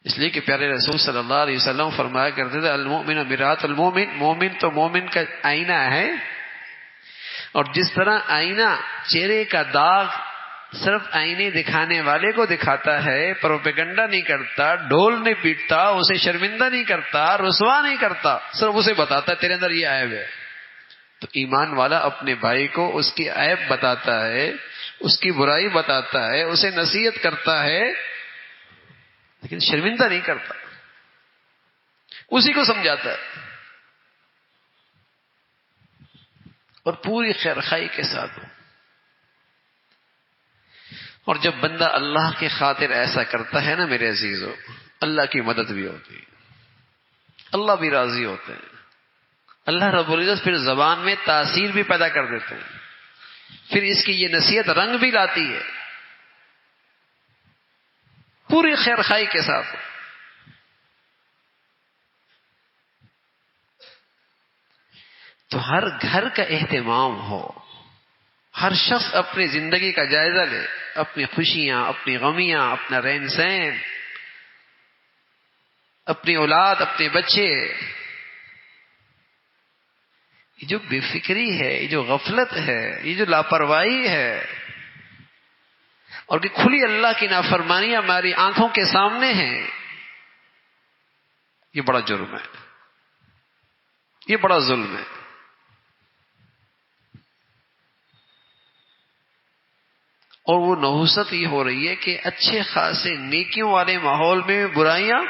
اس لیے کہ پیارے رسول صلی اللہ علیہ وسلم فرمایا کرتے تھے المؤمن مرآۃ المؤمن، مومن تو مومن کا آئینہ ہے، اور جس طرح آئینہ چہرے کا داغ صرف آئینے دکھانے والے کو دکھاتا ہے، پروپیگنڈا نہیں کرتا، ڈھول نہیں پیٹتا، اسے شرمندہ نہیں کرتا، رسوا نہیں کرتا، صرف اسے بتاتا ہے تیرے اندر یہ عیب ہے. تو ایمان والا اپنے بھائی کو اس کی عیب بتاتا ہے، اس کی برائی بتاتا ہے، اسے نصیحت کرتا ہے، لیکن شرمندہ نہیں کرتا، اسی کو سمجھاتا ہے اور پوری خیرخواہی کے ساتھ. اور جب بندہ اللہ کی خاطر ایسا کرتا ہے نا میرے عزیزو، اللہ کی مدد بھی ہوتی ہے، اللہ بھی راضی ہوتے ہیں. اللہ رب العزت پھر زبان میں تاثیر بھی پیدا کر دیتے ہیں، پھر اس کی یہ نصیحت رنگ بھی لاتی ہے پوری خیرخواہی کے ساتھ. تو ہر گھر کا اہتمام ہو، ہر شخص اپنی زندگی کا جائزہ لے، اپنی خوشیاں، اپنی غمیاں، اپنا رہن سہن، اپنی اولاد، اپنے بچے. یہ جو بے فکری ہے، یہ جو غفلت ہے، یہ جو لاپرواہی ہے، اور کہ کھلی اللہ کی نافرمانیاں ہماری آنکھوں کے سامنے ہیں، یہ بڑا جرم ہے، یہ بڑا ظلم ہے. اور وہ نحوست یہ ہو رہی ہے کہ اچھے خاصے نیکیوں والے ماحول میں برائیاں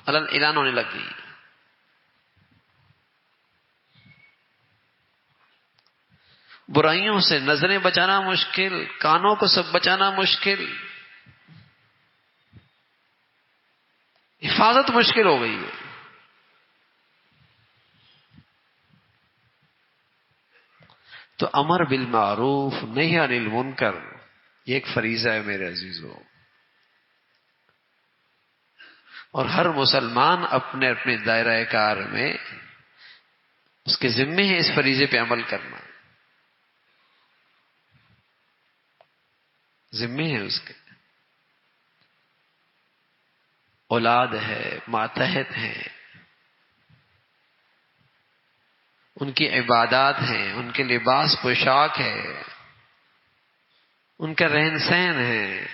اعلان ہونے لگ گئی. برائیوں سے نظریں بچانا مشکل، کانوں کو سب بچانا مشکل، حفاظت مشکل ہو گئی ہے. تو امر بالمعروف نہی عن المنکر یہ ایک فریضہ ہے میرے عزیزو، اور ہر مسلمان اپنے اپنے دائرہ کار میں اس کے ذمے ہے اس فریضے پہ عمل کرنا، ذمے ہے اس کے. اولاد ہے، ماتحت ہیں، ان کی عبادات ہیں، ان کے لباس پوشاک ہے، ان کا رہن سہن ہے.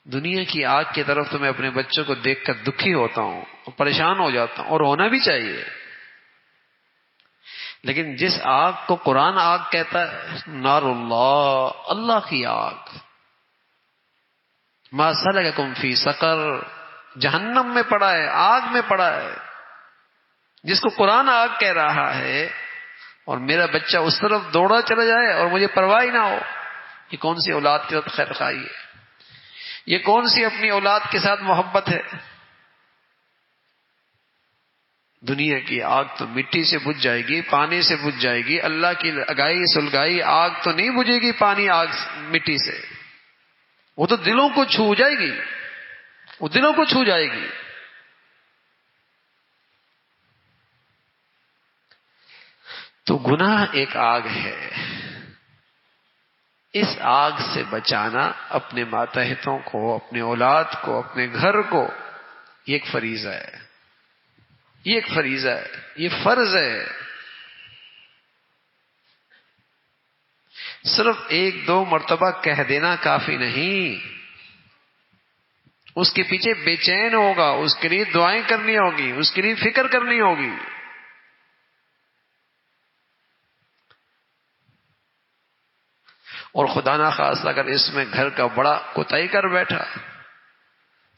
دنیا کی آگ کی طرف تو میں اپنے بچوں کو دیکھ کر دکھی ہوتا ہوں، پریشان ہو جاتا ہوں، اور ہونا بھی چاہیے. لیکن جس آگ کو قرآن آگ کہتا ہے، نار اللہ، اللہ کی آگ، ما سلککم فی سقر، جہنم میں پڑا ہے، آگ میں پڑا ہے، جس کو قرآن آگ کہہ رہا ہے، اور میرا بچہ اس طرف دوڑا چلا جائے اور مجھے پرواہ ہی نہ ہو. یہ کون سی اولاد کے ساتھ خیر خواہی ہے؟ یہ کون سی اپنی اولاد کے ساتھ محبت ہے؟ دنیا کی آگ تو مٹی سے بجھ جائے گی، پانی سے بجھ جائے گی، اللہ کی لگائی سلگائی آگ تو نہیں بجھے گی پانی آگ مٹی سے، وہ تو دلوں کو چھو جائے گی، وہ دلوں کو چھو جائے گی. تو گناہ ایک آگ ہے، اس آگ سے بچانا اپنے ماتحتوں کو، اپنے اولاد کو، اپنے گھر کو، یہ ایک فریضہ ہے، یہ ایک فریضہ ہے، یہ فرض ہے. صرف ایک دو مرتبہ کہہ دینا کافی نہیں، اس کے پیچھے بے چین ہوگا، اس کے لیے دعائیں کرنی ہوگی، اس کے لیے فکر کرنی ہوگی. اور خدا نہ خواستہ اگر اس میں گھر کا بڑا کوتاہی کر بیٹھا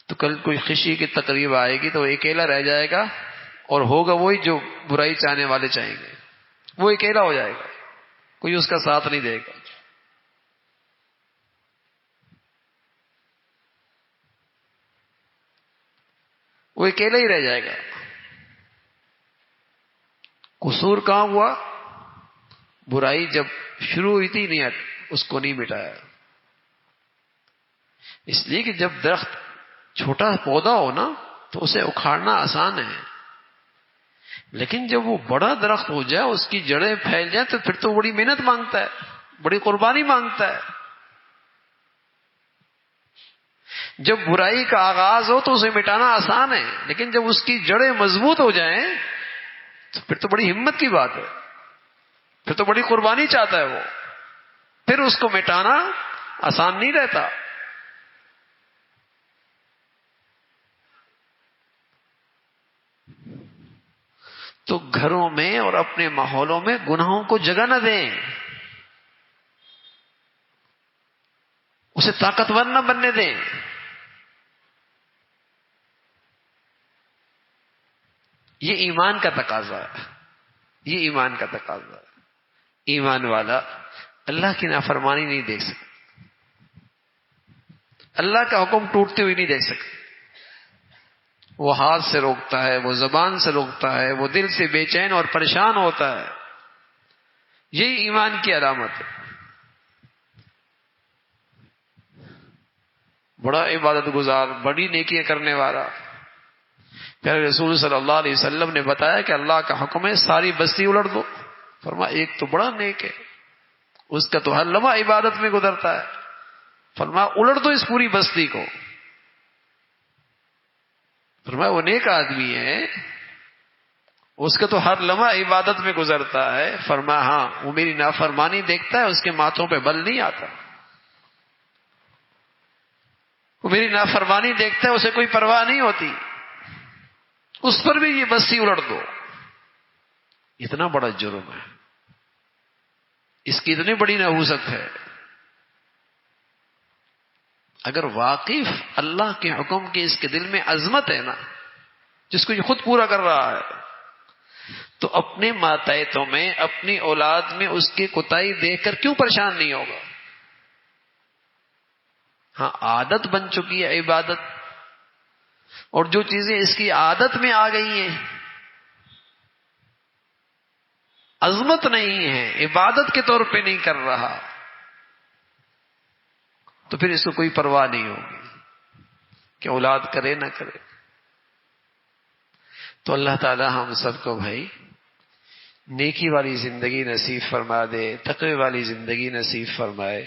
تو کل کوئی خوشی کی تقریب آئے گی تو وہ اکیلا رہ جائے گا، اور ہوگا وہی جو برائی چاہنے والے چاہیں گے، وہ اکیلا ہو جائے گا، کوئی اس کا ساتھ نہیں دے گا. وہ اکیلا ہی رہ جائے گا. قصور کہاں ہوا؟ برائی جب شروع ہوئی تھی نہیں، اس کو نہیں مٹایا. اس لیے کہ جب درخت چھوٹا پودا ہو نا تو اسے اکھاڑنا آسان ہے، لیکن جب وہ بڑا درخت ہو جائے، اس کی جڑیں پھیل جائیں، تو پھر تو بڑی محنت مانگتا ہے، بڑی قربانی مانگتا ہے. جب برائی کا آغاز ہو تو اسے مٹانا آسان ہے، لیکن جب اس کی جڑیں مضبوط ہو جائیں تو پھر تو بڑی ہمت کی بات ہے، پھر تو بڑی قربانی چاہتا ہے وہ، پھر اس کو مٹانا آسان نہیں رہتا۔ تو گھروں میں اور اپنے ماحولوں میں گناہوں کو جگہ نہ دیں، اسے طاقتور نہ بننے دیں۔ یہ ایمان کا تقاضا ہے، یہ ایمان کا تقاضا ہے۔ ایمان والا اللہ کی نافرمانی نہیں دیکھ سکتا، اللہ کا حکم ٹوٹتے ہوئے نہیں دیکھ سکتا۔ وہ ہاتھ سے روکتا ہے، وہ زبان سے روکتا ہے، وہ دل سے بے چین اور پریشان ہوتا ہے۔ یہی ایمان کی علامت ہے۔ بڑا عبادت گزار، بڑی نیکیاں کرنے والا، پیارے رسول صلی اللہ علیہ وسلم نے بتایا کہ اللہ کا حکم ہے ساری بستی الٹ دو۔ فرمایا ایک تو بڑا نیک ہے، اس کا تو ہر لمحہ عبادت میں گزرتا ہے، فرمایا الٹ دو اس پوری بستی کو۔ فرمایا وہ نیک آدمی ہے، اس کا تو ہر لمحہ عبادت میں گزرتا ہے، فرمایا ہاں وہ میری نافرمانی دیکھتا ہے، اس کے ماتھوں پہ بل نہیں آتا، وہ میری نافرمانی دیکھتا ہے، اسے کوئی پرواہ نہیں ہوتی، اس پر بھی یہ بستی الٹ دو۔ اتنا بڑا جرم ہے، اس کی اتنی بڑی نحوست ہے۔ اگر واقف اللہ کے حکم کی اس کے دل میں عظمت ہے نا، جس کو یہ خود پورا کر رہا ہے، تو اپنے ماتحتوں میں، اپنی اولاد میں اس کی کوتاہی دیکھ کر کیوں پریشان نہیں ہوگا؟ ہاں عادت بن چکی ہے عبادت، اور جو چیزیں اس کی عادت میں آ گئی ہیں، عظمت نہیں ہے، عبادت کے طور پہ نہیں کر رہا، تو پھر اس کو کوئی پرواہ نہیں ہوگی کہ اولاد کرے نہ کرے۔ تو اللہ تعالی ہم سب کو بھائی نیکی والی زندگی نصیب فرما دے، تقوی والی زندگی نصیب فرمائے۔